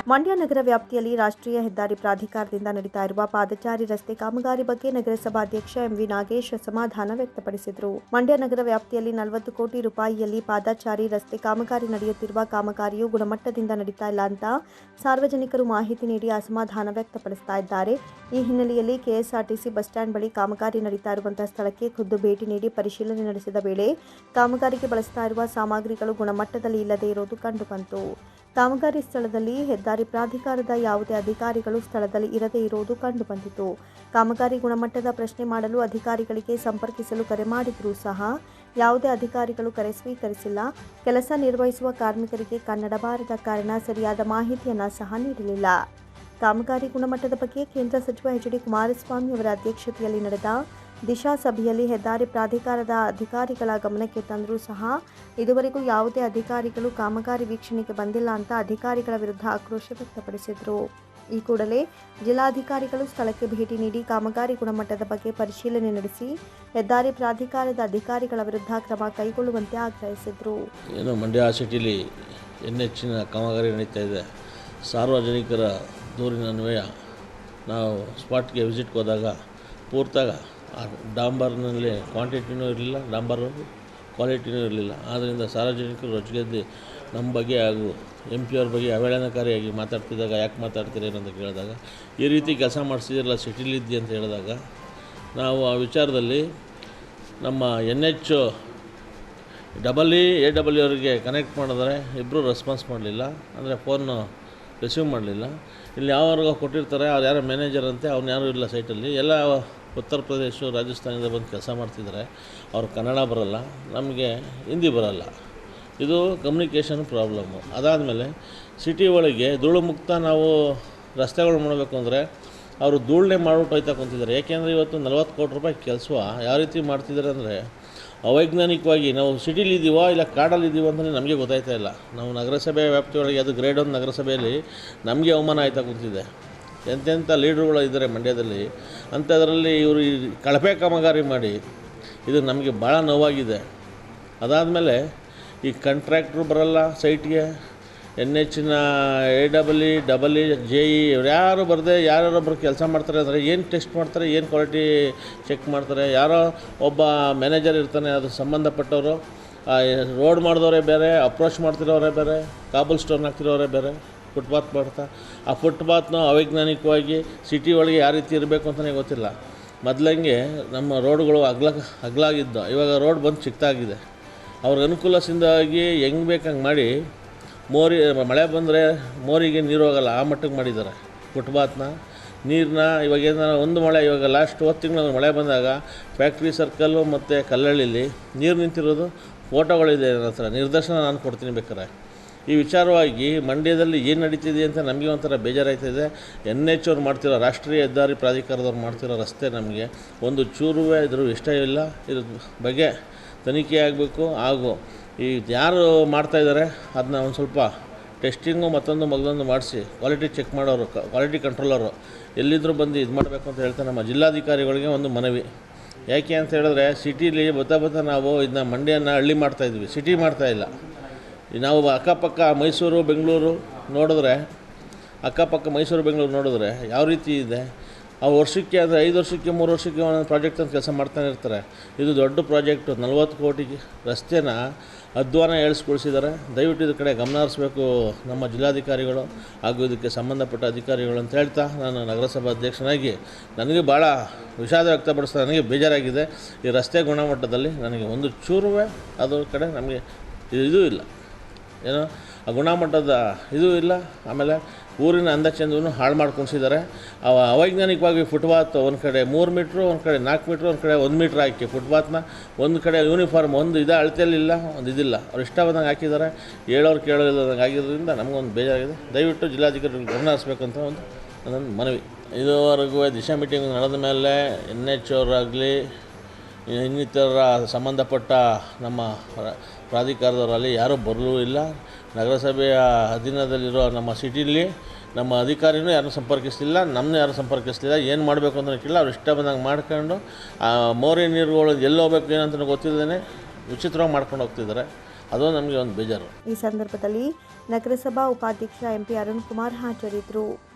ಮಂಡ್ಯ ನಗರ ವ್ಯಾಪ್ತಿಯಲ್ಲಿ ರಾಷ್ಟ್ರೀಯ ಹೆದ್ದಾರಿ ಪ್ರಾಧಿಕಾರದಿಂದ ನಡೀತಾ ಇರುವ ಪಾದಚಾರಿ ರಸ್ತೆ ಕಾಮಗಾರಿ ಬಗ್ಗೆ ನಗರಸಭಾಧ್ಯಕ್ಷ ಎಂವಿ ನಾಗೇಶ್ ಅಸಮಾಧಾನ ವ್ಯಕ್ತಪಡಿಸಿದರು. ಮಂಡ್ಯ ನಗರ ವ್ಯಾಪ್ತಿಯಲ್ಲಿ 40 ಕೋಟಿ ರೂಪಾಯಿಯಲ್ಲಿ ಪಾದಚಾರಿ ರಸ್ತೆ ಕಾಮಗಾರಿ ನಡೆಯುತ್ತಿರುವ ಕಾಮಗಾರಿಯು ಗುಣಮಟ್ಟದಿಂದ ನಡೀತಾ ಇಲ್ಲ ಅಂತ ಸಾರ್ವಜನಿಕರು ಮಾಹಿತಿ ನೀಡಿ ಅಸಮಾಧಾನ ವ್ಯಕ್ತಪಡಿಸ್ತಾ ಇದ್ದಾರೆ. ಈ ಹಿನ್ನೆಲೆಯಲ್ಲಿ ಕೆಎಸ್ಆರ್ಟಿಸಿ ಬಸ್ ಸ್ಟ್ಯಾಂಡ್ ಬಳಿ ಕಾಮಗಾರಿ ನಡೀತಾ ಇರುವಂತಹ ಸ್ಥಳಕ್ಕೆ ಖುದ್ದು ಭೇಟಿ ನೀಡಿ ಪರಿಶೀಲನೆ ನಡೆಸಿದ ವೇಳೆ ಕಾಮಗಾರಿಗೆ ಬಳಸ್ತಾ ಇರುವ ಸಾಮಗ್ರಿಗಳು ಗುಣಮಟ್ಟದಲ್ಲಿ ಇಲ್ಲದೆ ಇರುವುದು ಕಂಡುಬಂತು. ಕಾಮಗಾರಿ ಸ್ಥಳದಲ್ಲಿ ಹೆದ್ದಾರಿ ಪ್ರಾಧಿಕಾರದ ಯಾವುದೇ ಅಧಿಕಾರಿಗಳು ಸ್ಥಳದಲ್ಲಿ ಇರದೇ ಇರುವುದು ಕಂಡುಬಂದಿತು. ಕಾಮಗಾರಿ ಗುಣಮಟ್ಟದ ಪ್ರಶ್ನೆ ಮಾಡಲು ಅಧಿಕಾರಿಗಳಿಗೆ ಸಂಪರ್ಕಿಸಲು ಕರೆ ಮಾಡಿದರೂ ಸಹ ಯಾವುದೇ ಅಧಿಕಾರಿಗಳು ಕರೆ ಸ್ವೀಕರಿಸಿಲ್ಲ. ಕೆಲಸ ನಿರ್ವಹಿಸುವ ಕಾರ್ಮಿಕರಿಗೆ ಕನ್ನಡ ಬಾರದ ಕಾರಣ ಸರಿಯಾದ ಮಾಹಿತಿಯನ್ನು ಸಹ ನೀಡಲಿಲ್ಲ. ಕಾಮಗಾರಿ ಗುಣಮಟ್ಟದ ಬಗ್ಗೆ ಕೇಂದ್ರ ಸಚಿವ ಎಚ್.ಡಿ. ಕುಮಾರಸ್ವಾಮಿ ಅವರ ಅಧ್ಯಕ್ಷತೆಯಲ್ಲಿ ನಡೆದ ದಿಶಾ ಸಭೆಯಲ್ಲಿ ಹೆದ್ದಾರಿ ಪ್ರಾಧಿಕಾರದ ಅಧಿಕಾರಿಗಳ ಗಮನಕ್ಕೆ ತಂದರೂ ಸಹ ಇದುವರೆಗೂ ಯಾವುದೇ ಅಧಿಕಾರಿಗಳು ಕಾಮಗಾರಿ ವೀಕ್ಷಣೆಗೆ ಬಂದಿಲ್ಲ ಅಂತ ಅಧಿಕಾರಿಗಳ ವಿರುದ್ಧ ಆಕ್ರೋಶ ವ್ಯಕ್ತಪಡಿಸಿದರು. ಈ ಕೂಡಲೇ ಜಿಲ್ಲಾಧಿಕಾರಿಗಳು ಸ್ಥಳಕ್ಕೆ ಭೇಟಿ ನೀಡಿ ಕಾಮಗಾರಿ ಗುಣಮಟ್ಟದ ಬಗ್ಗೆ ಪರಿಶೀಲನೆ ನಡೆಸಿ ಹೆದ್ದಾರಿ ಪ್ರಾಧಿಕಾರದ ಅಧಿಕಾರಿಗಳ ವಿರುದ್ಧ ಕ್ರಮ ಕೈಗೊಳ್ಳುವಂತೆ ಆಗ್ರಹಿಸಿದರು. ಮಂಡ್ಯ ಸಿಟಿಲಿ ಹೆಚ್ಚಿನ ಕಾಮಗಾರಿ ನಡೀತಾ ಇದೆ. ಸಾರ್ವಜನಿಕರ ದೂರಿನನ್ವಯ ನಾವು ಸ್ಪಾಟ್ಗೆ ವಿಸಿಟ್ಗೆ ಹೋದಾಗ ಪೂರ್ತಾಗ ಡಾಂಬರ್ನಲ್ಲಿ ಕ್ವಾಂಟಿಟಿನೂ ಇರಲಿಲ್ಲ, ಡಾಂಬರ್ ಕ್ವಾಲಿಟಿನೂ ಇರಲಿಲ್ಲ. ಆದ್ದರಿಂದ ಸಾರ್ವಜನಿಕರು ರೊಚ್ಚಿಗೆದ್ದು ನಮ್ಮ ಬಗ್ಗೆ ಹಾಗೂ MP ಅವ್ರ ಬಗ್ಗೆ ಅವಹೇಳನಕಾರಿಯಾಗಿ ಮಾತಾಡ್ತಿದ್ದಾಗ ಯಾಕೆ ಮಾತಾಡ್ತೀರಿ ಅಂತ ಕೇಳಿದಾಗ ಈ ರೀತಿ ಕೆಲಸ ಮಾಡಿಸಿದಿರಲ್ಲ ಸಿಟಿಲಿದ್ದಿ ಅಂತ ಹೇಳಿದಾಗ ನಾವು ಆ ವಿಚಾರದಲ್ಲಿ ನಮ್ಮ NH AW ಅವರಿಗೆ ಕನೆಕ್ಟ್ ಮಾಡಿದ್ರೆ ಇಬ್ಬರು ರೆಸ್ಪಾನ್ಸ್ ಮಾಡಲಿಲ್ಲ, ಅಂದರೆ ಫೋನು ರಿಸೀವ್ ಮಾಡಲಿಲ್ಲ. ಇಲ್ಲಿ ಯಾವ್ಯಾರಿಗೋ ಕೊಟ್ಟಿರ್ತಾರೆ, ಅವ್ರು ಯಾರೋ ಮ್ಯಾನೇಜರ್ ಅಂತೆ, ಅವ್ನು ಯಾರೂ ಇಲ್ಲ ಸೈಟಲ್ಲಿ. ಎಲ್ಲ ಉತ್ತರ ಪ್ರದೇಶ ರಾಜಸ್ಥಾನದಿಂದ ಬಂದು ಕೆಲಸ ಮಾಡ್ತಿದ್ದಾರೆ. ಅವ್ರು ಕನ್ನಡ ಬರೋಲ್ಲ, ನಮಗೆ ಹಿಂದಿ ಬರೋಲ್ಲ. ಇದು ಕಮ್ಯುನಿಕೇಷನ್ ಪ್ರಾಬ್ಲಮ್ಮು. ಅದಾದಮೇಲೆ ಸಿಟಿ ಒಳಗೆ ಧೂಳು ಮುಕ್ತ ನಾವು ರಸ್ತೆಗಳು ಮಾಡಬೇಕು ಅಂದರೆ ಅವರು ಧೂಳನ್ನೇ ಮಾಡ್ಬಿಟ್ಟು ಹೋಯ್ತಾ ಕುಂತಿದ್ದಾರೆ. ಏಕೆಂದರೆ ಇವತ್ತು 40 ಕೋಟಿ ರೂಪಾಯಿ ಕೆಲಸ ಯಾವ ರೀತಿ ಮಾಡ್ತಿದ್ದಾರೆ ಅಂದರೆ ಅವೈಜ್ಞಾನಿಕವಾಗಿ ನಾವು ಸಿಟಿಲಿದ್ದೀವೋ ಇಲ್ಲ ಕಾಡಲ್ಲಿದ್ದೀವೋ ಅಂತಲೇ ನಮಗೆ ಗೊತ್ತಾಯ್ತಾ ಇಲ್ಲ. ನಾವು ನಗರಸಭೆ ವ್ಯಾಪ್ತಿಯೊಳಗೆ ಅದು ಗ್ರೇಡ್ 1 ನಗರಸಭೆಯಲ್ಲಿ ನಮಗೆ ಅವಮಾನ ಆಯ್ತಾ ಕುಂತಿದೆ. ಎಂತೆಂಥ ಲೀಡ್ರುಗಳು ಇದ್ದಾರೆ ಮಂಡ್ಯದಲ್ಲಿ. ಅಂಥದ್ರಲ್ಲಿ ಇವರು ಈ ಕಳಪೆ ಕಾಮಗಾರಿ ಮಾಡಿ ಇದು ನಮಗೆ ಭಾಳ ನೋವಾಗಿದೆ. ಅದಾದಮೇಲೆ ಈ ಕಾಂಟ್ರಾಕ್ಟ್ರು ಬರೋಲ್ಲ ಸೈಟ್ಗೆ, NHನ AW JE ಇವ್ರು ಯಾರು ಬರದೆ ಯಾರೊಬ್ಬರು ಕೆಲಸ ಮಾಡ್ತಾರೆ ಅಂದರೆ ಏನು ಟೆಸ್ಟ್ ಮಾಡ್ತಾರೆ, ಏನು ಕ್ವಾಲಿಟಿ ಚೆಕ್ ಮಾಡ್ತಾರೆ. ಯಾರೋ ಒಬ್ಬ ಮ್ಯಾನೇಜರ್ ಇರ್ತಾನೆ, ಅದು ಸಂಬಂಧಪಟ್ಟವರು. ರೋಡ್ ಮಾಡಿದವರೇ ಬೇರೆ, ಅಪ್ರೋಚ್ ಮಾಡ್ತಿರೋರೇ ಬೇರೆ, ಕಾಬಲ್ ಸ್ಟೋನ್ ಹಾಕ್ತಿರೋರೇ ಬೇರೆ, ಫುಟ್ಪಾತ್ ಮಾಡ್ತಾ ಆ ಫುಟ್ಪಾತ್ನ ಅವೈಜ್ಞಾನಿಕವಾಗಿ ಸಿಟಿ ಒಳಗೆ ಯಾವ ರೀತಿ ಇರಬೇಕು ಅಂತಲೇ ಗೊತ್ತಿಲ್ಲ. ಮೊದಲಂಗೆ ನಮ್ಮ ರೋಡ್ಗಳು ಅಗಲಾಗಿದ್ದು ಇವಾಗ ರೋಡ್ ಬಂದು ಚಿಕ್ಕದಾಗಿದೆ. ಅವ್ರಿಗೆ ಅನುಕೂಲದಿಂದಾಗಿ ಹೆಂಗೆ ಬೇಕಂಗೆ ಮಾಡಿ ಮಳೆ ಬಂದರೆ ಮೋರಿಗೆ ನೀರು ಹೋಗಲ್ಲ ಆ ಮಟ್ಟಕ್ಕೆ ಮಾಡಿದ್ದಾರೆ ಫುಟ್ಪಾತ್ನ. ನೀರನ್ನ ಇವಾಗ ಏನಾರ ಒಂದು ಮಳೆ, ಇವಾಗ ಲಾಸ್ಟ್ 10 ತಿಂಗಳು ಮಳೆ ಬಂದಾಗ ಫ್ಯಾಕ್ಟ್ರಿ ಸರ್ಕಲ್ಲು ಮತ್ತು ಕಲ್ಲಳ್ಳಿಲಿ ನೀರು ನಿಂತಿರೋದು ಫೋಟೋಗಳಿದೆ ನನ್ನ ಹತ್ರ, ನಿದರ್ಶನ ನಾನು ಕೊಡ್ತೀನಿ ಬೇಕಾರೆ. ಈ ವಿಚಾರವಾಗಿ ಮಂಡ್ಯದಲ್ಲಿ ಏನು ನಡೀತಿದೆ ಅಂತ ನಮಗೆ ಒಂಥರ ಬೇಜಾರಾಯ್ತಿದೆ. NH ಅವ್ರು ಮಾಡ್ತಿರೋ ರಾಷ್ಟ್ರೀಯ ಹೆದ್ದಾರಿ ಪ್ರಾಧಿಕಾರದವ್ರು ಮಾಡ್ತಿರೋ ರಸ್ತೆ ನಮಗೆ ಒಂದು ಚೂರು ಇದ್ರ ಇಷ್ಟ ಇಲ್ಲ. ಇದ್ರ ಬಗ್ಗೆ ತನಿಖೆ ಆಗಬೇಕು. ಹಾಗೂ ಈ ಯಾರು ಮಾಡ್ತಾಯಿದ್ದಾರೆ ಅದನ್ನ ಒಂದು ಸ್ವಲ್ಪ ಟೆಸ್ಟಿಂಗು ಮತ್ತೊಂದು ಮಾಡಿಸಿ ಕ್ವಾಲಿಟಿ ಚೆಕ್ ಮಾಡೋರು, ಕ್ವಾಲಿಟಿ ಕಂಟ್ರೋಲರು ಎಲ್ಲಿದ್ದರೂ ಬಂದು ಇದು ಮಾಡಬೇಕು ಅಂತ ಹೇಳ್ತಾ ನಮ್ಮ ಜಿಲ್ಲಾಧಿಕಾರಿಗಳಿಗೆ ಒಂದು ಮನವಿ. ಯಾಕೆ ಅಂತ ಹೇಳಿದ್ರೆ ಸಿಟೀಲಿ ಬತ್ತಾ ನಾವು ಇದನ್ನ ಮಂಡ್ಯನ ಹಳ್ಳಿ ಮಾಡ್ತಾಯಿದ್ವಿ, ಸಿಟಿ ಮಾಡ್ತಾಯಿಲ್ಲ. ನಾವು ಅಕ್ಕಪಕ್ಕ ಮೈಸೂರು ಬೆಂಗಳೂರು ನೋಡಿದ್ರೆ ಯಾವ ರೀತಿ ಇದೆ. ಆ ವರ್ಷಕ್ಕೆ ಅಂದರೆ 5 ವರ್ಷಕ್ಕೆ 3 ವರ್ಷಕ್ಕೆ ಒಂದೊಂದು ಪ್ರಾಜೆಕ್ಟ್ ಅಂತ ಕೆಲಸ ಮಾಡ್ತಾನೆ ಇರ್ತಾರೆ. ಇದು ದೊಡ್ಡ ಪ್ರಾಜೆಕ್ಟು 40 ಕೋಟಿ ರಸ್ತೆನ ಅಧ್ವಾನ ಏಳಿಸ್ಕೊಳಿಸಿದ್ದಾರೆ. ದಯವಿಟ್ಟು ಇದ್ರ ಕಡೆ ಗಮನ ಹರಿಸಬೇಕು ನಮ್ಮ ಜಿಲ್ಲಾಧಿಕಾರಿಗಳು ಹಾಗೂ ಇದಕ್ಕೆ ಸಂಬಂಧಪಟ್ಟ ಅಧಿಕಾರಿಗಳು ಅಂತ ಹೇಳ್ತಾ ನಾನು ನಗರಸಭಾ ಅಧ್ಯಕ್ಷನಾಗಿ ನನಗೆ ಭಾಳ ವಿಷಾದ ವ್ಯಕ್ತಪಡಿಸ್ತಾ ನನಗೆ ಬೇಜಾರಾಗಿದೆ. ಈ ರಸ್ತೆ ಗುಣಮಟ್ಟದಲ್ಲಿ ನನಗೆ ಒಂದು ಚೂರುವೆ ಅದರ ಕಡೆ ನಮಗೆ ಇದು ಇಲ್ಲ, ಏನೋ ಆ ಗುಣಮಟ್ಟದ ಇದು ಇಲ್ಲ. ಆಮೇಲೆ ಊರಿನ ಅಂದಚಂದವನ್ನು ಹಾಳು ಮಾಡ್ಕೊಂಡಿದ್ದಾರೆ. ಅವೈಜ್ಞಾನಿಕವಾಗಿ ಫುಟ್ಪಾತ್ ಒಂದು ಕಡೆ 3 ಮೀಟ್ರು, ಒಂದು ಕಡೆ 4 ಮೀಟ್ರು, ಒಂದು ಕಡೆ 1 ಮೀಟ್ರ್ ಹಾಕಿ ಫುಟ್ಪಾತ್ನ ಒಂದು ಕಡೆ ಯೂನಿಫಾರ್ಮ್ ಒಂದು ಅಳತೆಯಲ್ಲಿಲ್ಲ, ಒಂದು ಇದಿಲ್ಲ. ಅವ್ರು ಇಷ್ಟ ಬಂದಂಗೆ ಹಾಕಿದ್ದಾರೆ, ಹೇಳೋರು ಕೇಳೋದಿಲ್ಲದಂಗೆ ಆಗಿರೋದ್ರಿಂದ ನಮಗೊಂದು ಬೇಜಾರಾಗಿದೆ. ದಯವಿಟ್ಟು ಜಿಲ್ಲಾಧಿಕಾರಿಗಳು ಗಮನ ಹರಿಸ್ಬೇಕು ಅಂತ ಒಂದು ಮನವಿ. ಇದುವರೆಗೂ ದಿಶಾ ಮೀಟಿಂಗ್ ನಡೆದ ಮೇಲೆ NH ಅವರಾಗಲಿ ಇನ್ನಿತರ ಸಂಬಂಧಪಟ್ಟ ನಮ್ಮ ಪ್ರಾಧಿಕಾರದವರಲ್ಲಿ ಯಾರೂ ಬರಲೂ ಇಲ್ಲ. ನಗರಸಭೆಯ ಅಧೀನದಲ್ಲಿರೋ ನಮ್ಮ ಸಿಟಿಲಿ ನಮ್ಮ ಅಧಿಕಾರಿನೂ ಯಾರನ್ನೂ ಸಂಪರ್ಕಿಸಲಿಲ್ಲ, ನಮ್ಮನ್ನು ಯಾರೂ ಸಂಪರ್ಕಿಸಲಿಲ್ಲ. ಏನು ಮಾಡಬೇಕು ಅಂತ ಕೇಳಿಲ್ಲ, ಅವ್ರು ಇಷ್ಟ ಬಂದಂಗೆ ಮಾಡ್ಕೊಂಡು ಮೋರಿ ನೀರುಗಳು ಎಲ್ಲಿ ಹೋಗ್ಬೇಕು ಏನಂತ ಗೊತ್ತಿಲ್ಲದೇ ವಿಚಿತ್ರವಾಗಿ ಮಾಡ್ಕೊಂಡು ಹೋಗ್ತಿದ್ದಾರೆ. ಅದು ನಮಗೆ ಒಂದು ಬೇಜಾರು. ಈ ಸಂದರ್ಭದಲ್ಲಿ ನಗರಸಭಾ ಉಪಾಧ್ಯಕ್ಷ ಎಂಪಿ ಅರುಣ್ ಕುಮಾರ್ ಹಾಜರಿದ್ದರು.